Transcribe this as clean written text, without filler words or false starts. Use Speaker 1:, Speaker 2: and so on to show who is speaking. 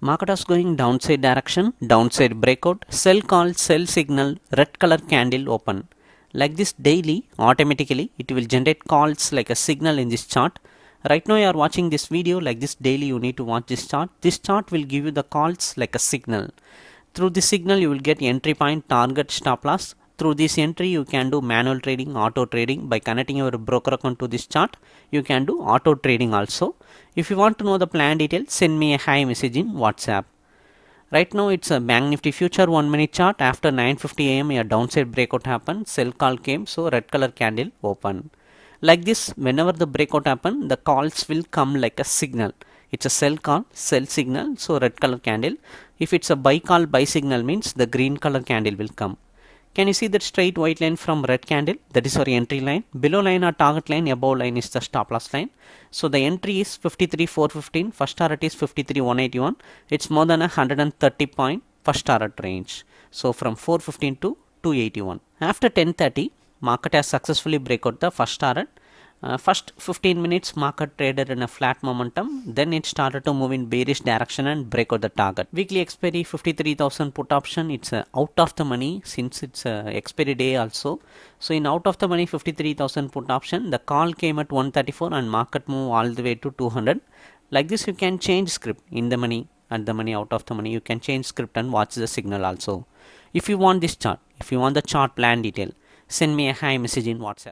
Speaker 1: Market was going downside direction, downside breakout, sell call, sell signal, red color candle open. Like this daily, automatically it will generate calls like a signal in this chart. Right now you are watching this video, like this daily you need to watch this chart. This chart will give you the calls like a signal. Through this signal you will get entry point, target, stop loss. Through this entry you can do manual trading, auto trading. By connecting your broker account to this chart, you can do auto trading also. If you want to know the plan details, send me a hi message in WhatsApp. Right now it's a Bank Nifty future 1 minute chart. After 9:50 am a downside breakout happened, sell call came, so red color candle open. Like this, whenever the breakout happen, the calls will come like a signal. It's a sell call, sell signal, so red color candle. If it's a buy call, buy signal means the green color candle will come. Can you see that straight white line from red candle? That is our entry line. Below line or target line, above line is the stop loss line. So the entry is 53,415. First target is 53,181. It's more than 130 point first target range. So from 415 to 281. After 10:30, market has successfully break out the first target. First 15 minutes market traded in a flat momentum, then it started to move in bearish direction and break out the target. Weekly expiry 53,000 put option, it's out of the money since it's expiry day also. So in out of the money 53,000 put option, the call came at 134 and market move all the way to 200. Like this you can change script in the money and the money out of the money. You can change script and watch the signal also. If you want this chart, if you want the chart plan detail, send me a hi message in WhatsApp.